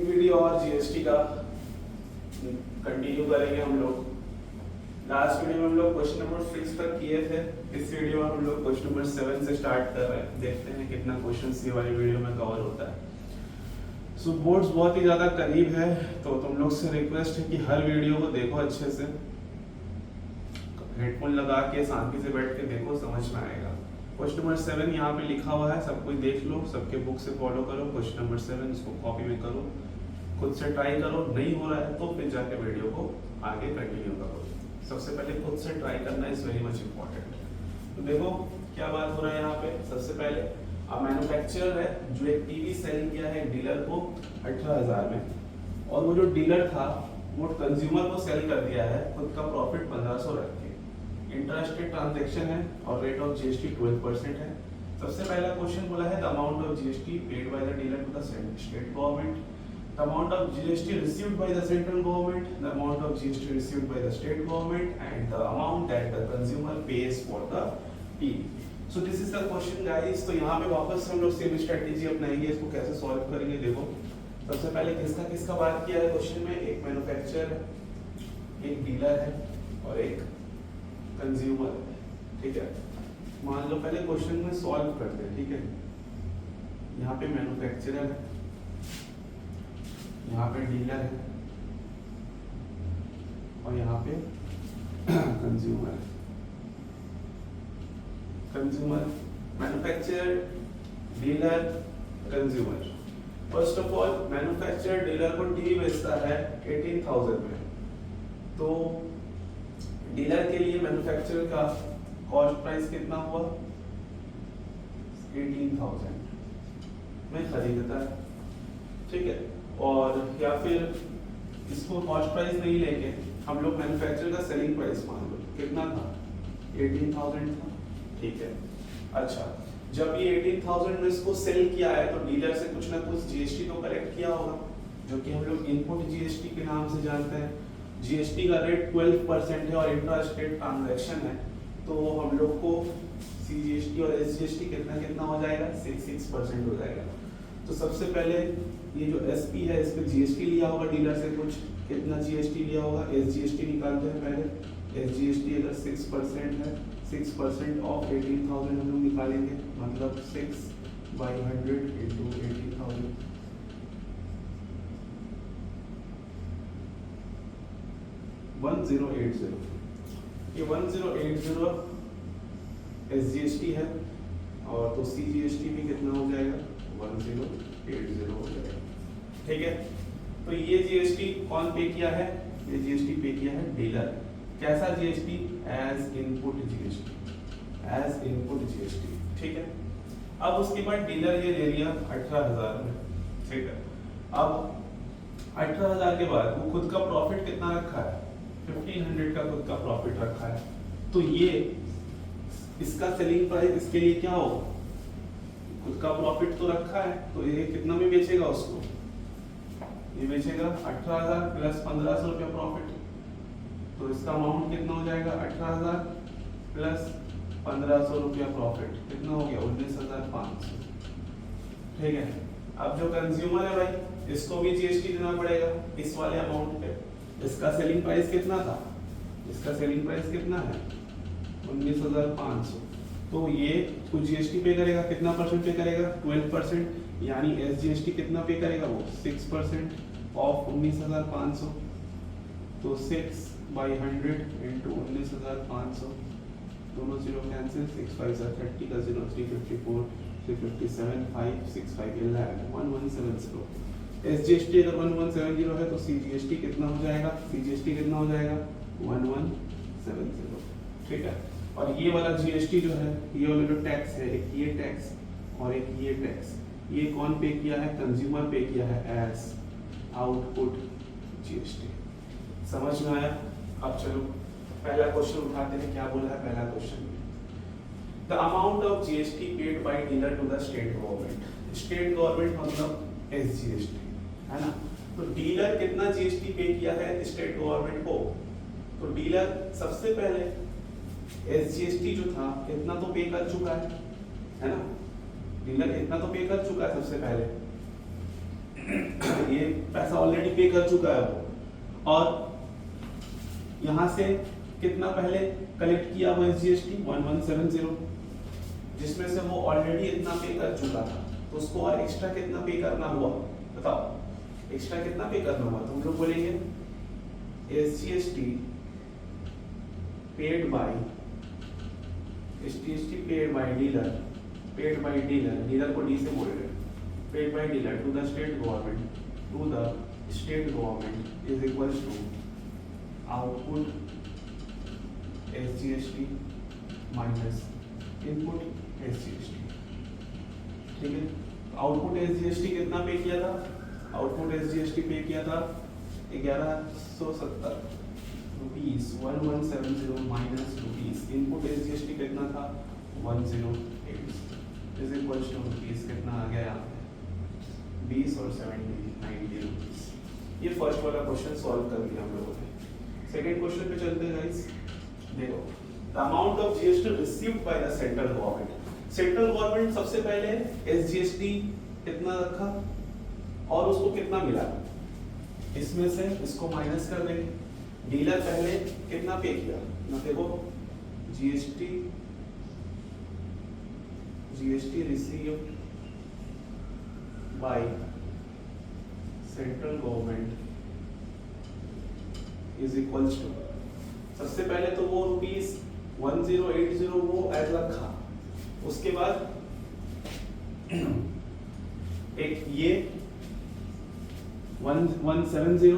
Video और GST का continue करेंगे हम लोग। लास्ट वीडियो में हम लोग क्वेश्चन नंबर 6 तक किए थे। इस वीडियो में हम लोग क्वेश्चन नंबर 7 से स्टार्ट कर रहे हैं। देखते हैं कितना क्वेश्चन ये वाली वीडियो में कवर होता है। सो बोर्ड्स बहुत ही ज़्यादा करीब है, तो तुम लोग से रिक्वेस्ट है कि हर वीडियो को देखो अच्छे से, हेडफोन लगा के शांति से बैठ के देखो, समझ में आएगा। क्वेश्चन नंबर 7 यहाँ पे लिखा हुआ है, सब कोई देख लो, सबके बुक से फॉलो करो। क्वेश्चन नंबर 7 इसको कॉपी में करो, खुद से ट्राई करो। नहीं हो रहा है तो फिर जाके वीडियो को आगे कंटिन्यू करो। सबसे पहले खुद से ट्राई करना इज वेरी मच इम्पोर्टेंट। तो देखो क्या बात हो रहा है यहाँ पे। सबसे पहले अब मैन्युफैक्चरर है जो एक टीवी सेल किया है डीलर को 18,000 में, और वो जो डीलर था वो कंज्यूमर को सेल कर दिया है खुद का प्रॉफिट 1500 रख के। इंटरेस्टेड ट्रांजैक्शन है और रेट ऑफ जीएसटी 12% है। सबसे पहला क्वेश्चन बोला है the amount of GST paid by the dealer to the state government, the amount of GST received by the central government, the amount of GST received by the state government and the amount that the consumer pays for the TV. So this is the question guys. तो यहाँ पे वापस से हम लोग same strategy अपनाएंगे। इसको कैसे सॉल्व करेंगे देखो। सबसे पहले किसका किसका बात किया है क्वेश्चन में। एक मैन्युफैक्चरर है, एक डीलर है और एक कंज्यूमर है। ठीक है, मान लो पहले क्वेश्चन में सॉल्व करते हैं। ठीक है, यहाँ पे मैन्युफैक्चरर है, यहाँ पे डीलर है और यहाँ पे कंज्यूमर है। Consumer, manufacturer, dealer, consumer. First of all manufacturer dealer को टीवी बेचता है 18,000 में, तो डीलर के लिए मैन्युफैक्चरर का कॉस्ट प्राइस कितना हुआ 18,000 में खरीदता है। ठीक है, और या फिर इसको कॉस्ट प्राइस नहीं लेके हम लोग मैन्युफैक्चरर का सेलिंग प्राइस मान लो कितना था 18,000 था। ठीक है, अच्छा जब ये 18,000 में इसको सेल किया है तो डीलर से कुछ ना कुछ जीएसटी तो कलेक्ट किया होगा, जो कि हम लोग इनपुट जीएसटी के नाम से जानते हैं। जीएसटी का रेट 12% है और इंट्रास्टेट ट्रांजैक्शन है, तो हम लोग को सीजीएसटी और एसजीएसटी कितना कितना हो जाएगा 6% हो जाएगा। तो सबसे पहले ये जो एसपी है इस पे जीएसटी लिया होगा डीलर से कुछ, कितना जीएसटी लिया होगा, एसजीएसटी निकालते हैं पहले। एसजीएसटी अगर 6% है, 6% ऑफ 18,000 हम लोग निकालेंगे, मतलब 6/100 into 18,000, ये 1080 एसजीएसटी है, और तो सीजीएसटी भी कितना हो जाएगा 1080 हो जाएगा। ठीक है, तो ये जीएसटी कौन पे किया है, ये जीएसटी पे किया है डीलर। कैसा GST, as input GST, as input GST. ठीक है, अब उसके बाद डीलर ये ले लिया 18,000 में। ठीक है, अब 18,000 के बाद वो खुद का प्रॉफिट कितना रखा है 1500 का खुद का प्रॉफिट रखा है, तो ये इसका सेलिंग प्राइस इसके लिए क्या हो, खुद का प्रॉफिट तो रखा है, तो ये कितना में बेचेगा उसको, ये बेचेगा 18,000 प्लस 1,500 रुपया प्रॉफिट, तो इसका अमाउंट कितना हो जाएगा 18,000 प्लस 1,500 रुपया प्रॉफिट, कितना हो गया 19,500। ठीक है, अब जो कंज्यूमर है भाई इसको भी जीएसटी देना पड़ेगा इस वाले अमाउंट पे। इसका सेलिंग प्राइस कितना था, इसका सेलिंग प्राइस कितना है 19,500, तो ये कुछ जीएसटी पे करेगा, कितना परसेंट पे करेगा 12%, यानी एसजीएसटी कितना पे करेगा वो 6% ऑफ 19,500, तो 6/100 into 19,500, दोनों जीरो कैंसिल, 6 5 30 का 0, 354, 357, 5 6 5 11, 1170। एसजीएसटी अगर 1170 है तो सीजीएसटी कितना हो जाएगा, सीजीएसटी कितना हो जाएगा 1170। ठीक है, और ये वाला जीएसटी जो है, ये वाला जो टैक्स है, एक ये टैक्स और एक ये टैक्स, ये कौन पे किया है, कंज्यूमर पे किया है एज आउटपुट जीएसटी। समझ में आया। अब चलो पहला क्वेश्चन उठाते हैं। क्या बोला है पहला question, the amount of GST paid by dealer to the state government. State government मतलब एसजीएसटी है ना, तो डीलर कितना जीएसटी पे किया है स्टेट गवर्नमेंट को, तो डीलर सबसे पहले एसजीएसटी जो था इतना तो पे कर चुका है ना, डीलर इतना तो पे कर चुका है सबसे पहले। ये पैसा ऑलरेडी पे कर चुका है वो, और यहाँ से कितना पहले कलेक्ट किया वो SGST 1170, जिसमें से वो ऑलरेडी इतना पे कर चुका था, तो उसको और एक्स्ट्रा कितना पे करना हुआ बताओ, एक्स्ट्रा कितना पे करना हुआ? तो हम लोग बोलेंगे SGST पेड बाय डीलर को डी से बोल रहे, paid by dealer to the state government is equals to output SGST minus input SGST। ठीक है, आउटपुट SGST कितना पे किया था? आउटपुट SGST पे किया था 1170 rupees 1170 minus rupees, input SGST कितना था 1080 इज इक्वल्स टू रुपीस कितना आ गया यहाँ पे 20 और 70 90 रुपीस। ये फर्स्ट वाला क्वेश्चन सॉल्व कर लिया हम लोगों ने। सेकंड क्वेश्चन पे चलते हैं गाइस। देखो, the amount of GST received by the central government. Central government सबसे पहले SGST कितना रखा और उसको कितना मिला, इसमें से इसको माइनस कर देंगे। डीलर पहले कितना पे किया ना, देखो GST received by central government is equals to, सबसे पहले तो वो रुपीस 1080 वो ऐड रखा, उसके बाद एक ये 1170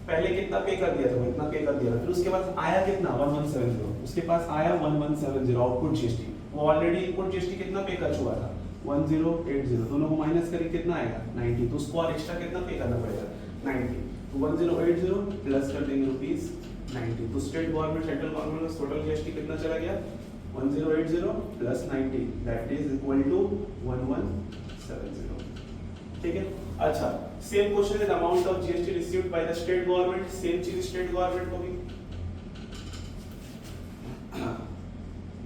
पहले कितना पे कर दिया था, वो इतना पे कर दिया था, फिर उसके बाद आया कितना 1170, उसके पास आया 1170 आउटपुट GST, वो ऑलरेडी इनपुट GST कितना पे कर चुका था 1080, दोनों को माइनस करके कितना आएगा 90, तो उसको और एक्स्ट्रा कितना पे करना पड़ेगा 90, तो 1080 प्लस कर देंगे रुपीस 90, तो स्टेट गवर्नमेंट सेंट्रल गवर्नमेंट का टोटल GST कितना चला गया 1080 plus 90 that is equal to 1170। ठीक है, अच्छा सेम क्वेश्चन है amount of GST received by the state government, same चीज स्टेट गवर्नमेंट को भी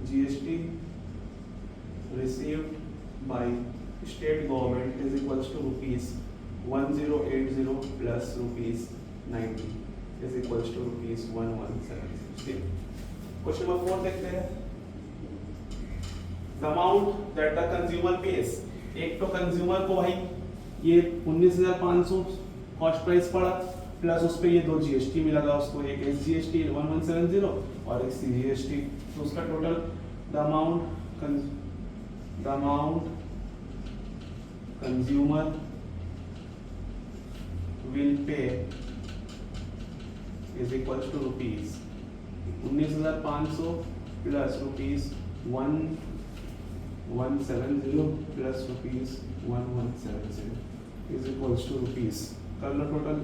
GST received by state government is equals to rupees 1080 plus rupees 90 is equals to rupees 1170। Question number 4 देखते हैं। The amount that the consumer pays, एक तो consumer को भाई ये 19,500 कॉस्ट प्राइस पड़ा, प्लस उस पे ये दो GST में लगा उसको, एक SGST 1170 और एक CGST, तो उसका total the amount consumer will pay is equals to rupees 19,500 plus rupees 1170 plus rupees 1170 is equals to rupees, कर लो टोटल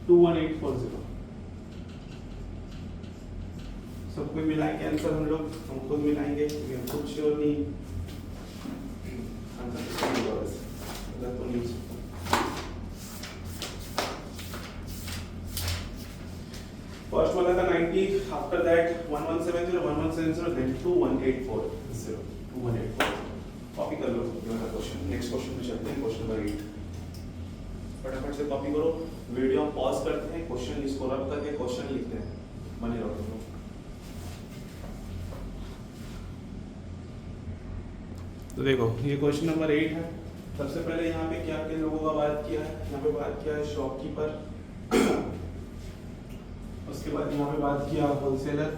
टू 1840 सबको मिलाएंगे आंसर हम लोग, हम खुद मिलाएंगे, हम खुद श्योर नहीं फर्स्ट वाला था 90, आफ्टर दैट 1170 देन 2184 कॉपी कर लो वाला क्वेश्चन। नेक्स्ट क्वेश्चन पे चलते हैं, क्वेश्चन नंबर 8 फटाफट से कॉपी करो, वीडियो पॉज करते हैं, क्वेश्चन इसको रब करके क्वेश्चन लिखते हैं, बने रहो तुम लोग। तो देखो ये क्वेश्चन नंबर 8 है। सबसे पहले यहाँ पे क्या क्या लोगों का बात किया है, यहाँ पे बात किया है शॉपकीपर, उसके बाद यहाँ पे बात किया होलसेलर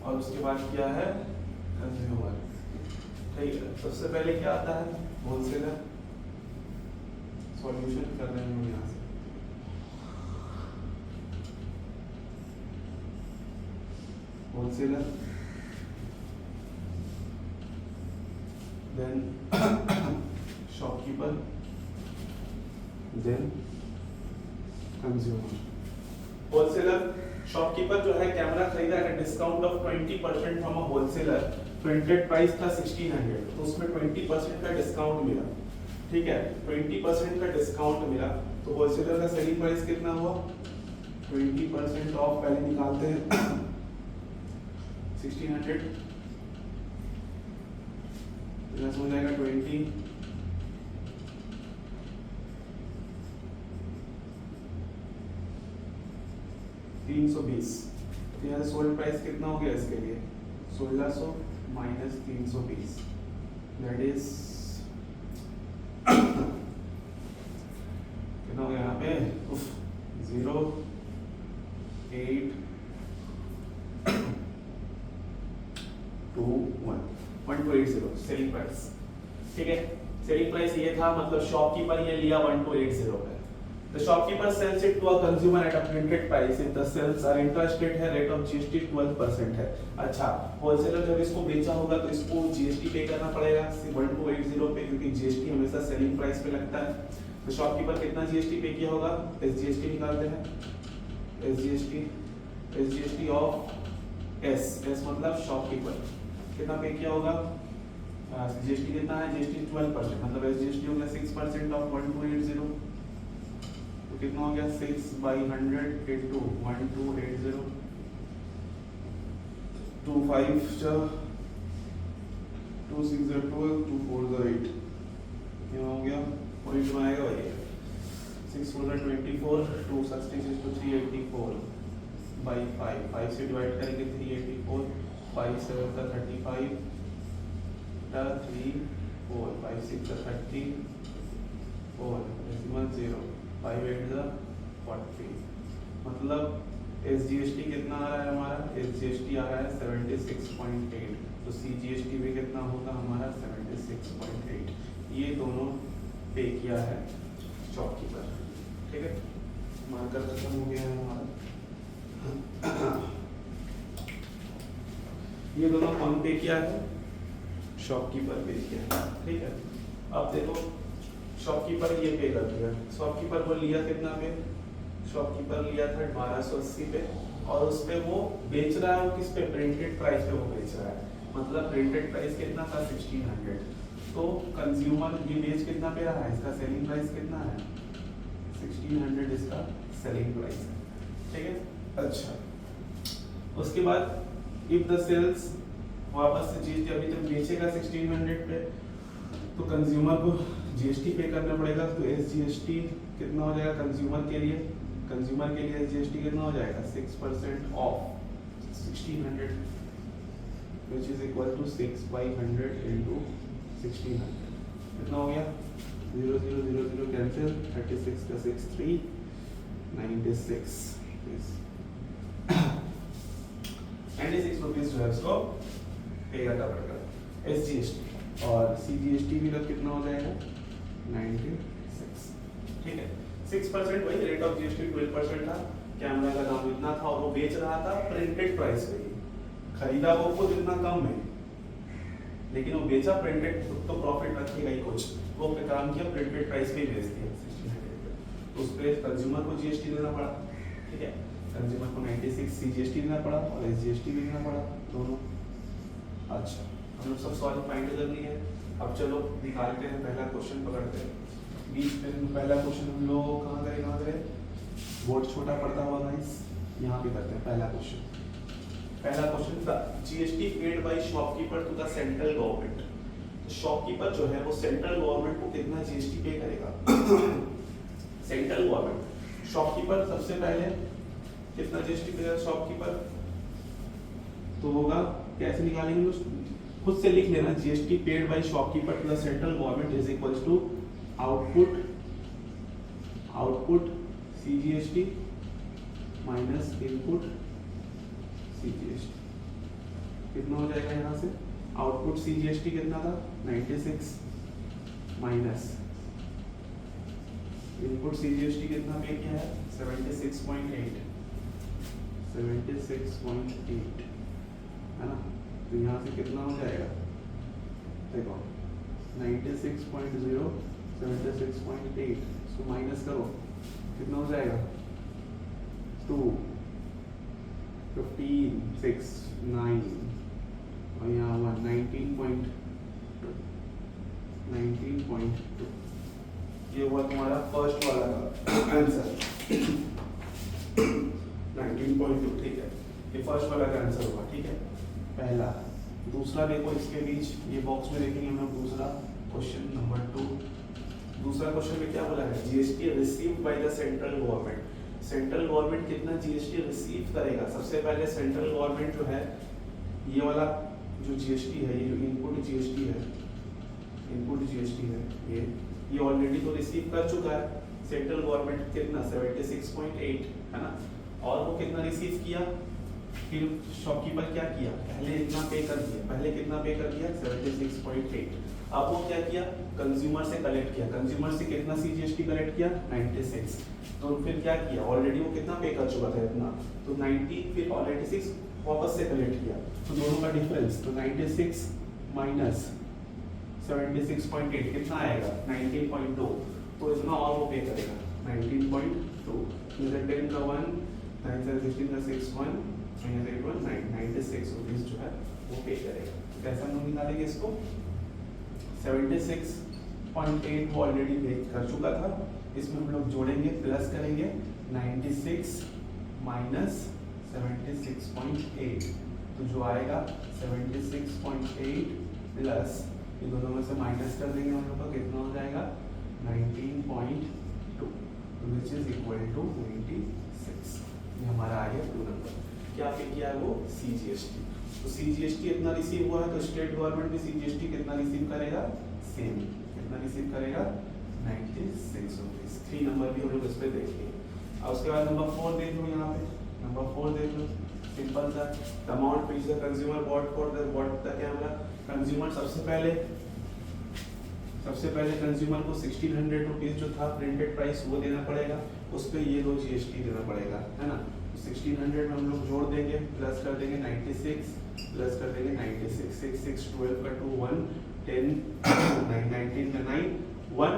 और उसके बाद किया है कंज्यूमर। ठीक है, सबसे पहले क्या आता है होलसेलर, सॉल्यूशन कर रहे हैं यहाँ से, wholesaler then shopkeeper then consumer. Wholesaler shopkeeper जो है कैमरा खरीदा है discount of 20% from a wholesaler, printed price था 1600, तो उसमें 20% का डिस्काउंट मिला। ठीक है, 20% का डिस्काउंट मिला, तो होलसेलर का सेलिंग प्राइस कितना हुआ, 20% ऑफ पहले निकालते हैं 1600 प्लस हो जाएगा 20 320। तो यहाँ सोल्ड प्राइस कितना हो गया इसके लिए 1600 माइनस 320 दैट इज कितना हो गया यहाँ पे 1280 सेलिंग प्राइस। ठीक है, सेलिंग प्राइस ये था, मतलब शॉपकीपर ये लिया 1280 पे। The shopkeeper sells it to a consumer at a printed price. If the sales are interested है, rate of GST 12% है। अच्छा, होलसेलर जब इसको बेचा होगा तो इसको GST पे करना पड़ेगा 1280 पे, क्योंकि GST हमेशा सेलिंग प्राइस पे लगता है। तो शॉपकीपर कितना GST पे किया होगा, SGST निकालते हैं, SGST ऑफ S मतलब शॉपकीपर कितना पे किया होगा, GST कितना है, GST 12%, मतलब SGST हो गया 6% ऑफ 1280, तो कितना हो गया 6/100 into 1280, 25 2 6 12 2 4 8, क्या हो गया पॉइंट में आएगा भाई 6 4 24 2 66 to 384 by 5 से डिवाइड करेंगे 384 5 7 का 35 3 4 5 6 का 30 4 डेसिमल 0 5 8 का 40, मतलब SGST कितना आ रहा है हमारा, SGST आ रहा है 76.8, तो CGST भी कितना होगा हमारा 76.8। ये दोनों पे किया है शॉपकीपर। ठीक है, मार्कर खत्म हो गया है हमारा। ये दोनों कौन पे किया है, शॉपकीपर पे किया है। ठीक है, अब देखो शॉपकीपर ये पे कर दिया, शॉपकीपर को लिया कितना पे, शॉपकीपर लिया था 1280 पे, और उस पे वो बेच रहा है, वो किस पे, प्रिंटेड प्राइस पे वो बेच रहा है, मतलब प्रिंटेड प्राइस कितना था 1600। तो कंज्यूमर ये बेच कितना पे रहा है, इसका सेलिंग प्राइस कितना है 1600, इसका सेलिंग प्राइस है। ठीक है, अच्छा उसके बाद इफ द सेल्स वापस से जीएसटी अभी तक बेचेगा 1600 पे, तो कंज्यूमर को जीएसटी पे करना पड़ेगा, तो SGST कितना हो जाएगा कंज्यूमर के लिए, SGST कितना हो जाएगा 6% of 1600 which is equal to 6/100 into 1600, कितना हो गया 0 0 0 0 कैंसिल, 36 का 6 3 96 96 रुपीज जो है उसको पे करना पड़ेगा SGST, और CGST भी तब कितना हो जाएगा 96। ठीक है, 6% वही रेट ऑफ GST 12% था, कैमरा का दाम इतना था और वो बेच रहा था प्रिंटेड प्राइस पे, खरीदा वो खुद इतना कम में, लेकिन वो बेचा प्रिंटेड, तो प्रॉफिट रखेगा ही कुछ, वो पे काम किया प्रिंटेड प्राइस पे बेच दिया 1600 पे, तो उस पे कंज्यूमर को GST देना पड़ा। ठीक है, कंज्यूमर को 96 CGST देना पड़ा और SGST भी देना पड़ा दोनों। अच्छा, हम लोग सब सॉल्व फाइंड कर लिए हैं, अब चलो निकालते हैं, पहला क्वेश्चन पकड़ते हैं। बीच में पहला क्वेश्चन हम लोग कहाँ करें, बोर्ड छोटा पड़ता हुआ गाइस, यहाँ पे करते हैं पहला क्वेश्चन था GST paid by shopkeeper to the central government. तो शॉपकीपर जो है वो सेंट्रल गवर्नमेंट को कितना GST पे करेगा सेंट्रल गवर्नमेंट, शॉपकीपर सबसे पहले कितना GST पे करेगा शॉपकीपर, तो होगा कैसे निकालेंगे, खुद से लिख लेना, GST paid by shopkeeper to the central government is equals to output CGST minus input CGST, कितना हो जाएगा यहाँ से, आउटपुट CGST कितना था 96 माइनस इनपुट CGST कितना पे किया है 76.8 है ना, तो यहाँ से कितना हो जाएगा, देखो 96.0 76.8, इसको माइनस करो कितना हो जाएगा 2 15 6 9 और यहाँ 19.2 ये हुआ तुम्हारा फर्स्ट वाला का आंसर 19.2, ठीक है, ये फर्स्ट वाला का आंसर हुआ, ठीक है, पहला। दूसरा देखो इसके बीच ये बॉक्स में देखेंगे हम लोग दूसरा क्वेश्चन नंबर 2। दूसरा क्वेश्चन में क्या बोला है, GST received by the central government. Central government कितना जीएसटी रिसीव करेगा। सबसे पहले सेंट्रल गवर्नमेंट जो है ये वाला जो जीएसटी है, ये जो इनपुट जीएसटी है, इनपुट जीएसटी है, ये ऑलरेडी तो रिसीव कर चुका है सेंट्रल गवर्नमेंट, कितना 76.8 है ना। और वो कितना रिसीव किया, फिर शॉपकीपर क्या किया, पहले इतना पे कर दिया, पहले कितना पे कर दिया 76.8। अब वो क्या किया, कंज्यूमर से कलेक्ट किया, कंज्यूमर से कितना सीजीएसटी कलेक्ट किया 96। तो फिर क्या किया, ऑलरेडी वो कितना पे कर चुका था इतना, तो 90 फिर और 96 वापस से कलेक्ट किया, तो दोनों का डिफरेंस, तो 96 माइनस 76.8 कितना आएगा 19.2, तो इतना और वो पे करेगा 19.2। जैसे 10 का 1 9 से 16 का 6 1 माइनस 8 1 9 96 रुपीस जो है वो पे करेगा। कैसे हम लोग निकालेंगे इसको, 76.8 वो ऑलरेडी पे कर चुका था, इसमें हम लोग जोड़ेंगे प्लस करेंगे 96 माइनस 76.8, तो जो आएगा 76.8 प्लस ये दोनों में से माइनस कर देंगे हम लोग का, कितना हो जाएगा 19.2, विच इज इक्वल टू 96। ये हमारा आ गया 2 नंबर। क्या पे किया है वो सीजीएसटी, तो सीजीएसटी इतना रिसीव हुआ है, तो स्टेट गवर्नमेंट भी सीजीएसटी कितना रिसीव करेगा, सेम कितना रिसीव करेगा 96 रुपीस। 3 नंबर भी हम लोग इस पे देखेंगे। अब उसके बाद नंबर 4 देख लो, यहाँ पे नंबर 4 देख लो, सिंपल सा, the amount which the consumer bought for the camera. Consumer सबसे पहले कंज्यूमर को 1600 रुपीज जो था प्रिंटेड प्राइस वो देना पड़ेगा, उस पर ये 2 जीएसटी देना पड़ेगा, है ना। तो 1600 में हम लोग जोड़ देंगे, प्लस कर देंगे 96, प्लस कर देंगे 96, 6 6 12 का 2 1 10 9 19 का 9 1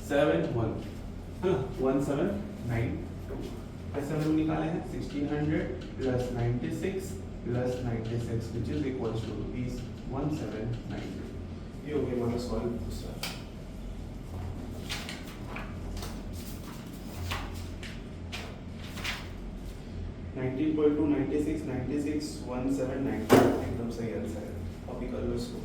7 1, है ना, 1792। ऐसे हम लोग निकाले हैं 1600 plus 96 plus 96 which is equals to rupees 1792। ये हो गया हमारा सॉल्व दूसरा। $19.2 96 96 1792 एकदम सही आंसर है। कॉपी कर लो इसको।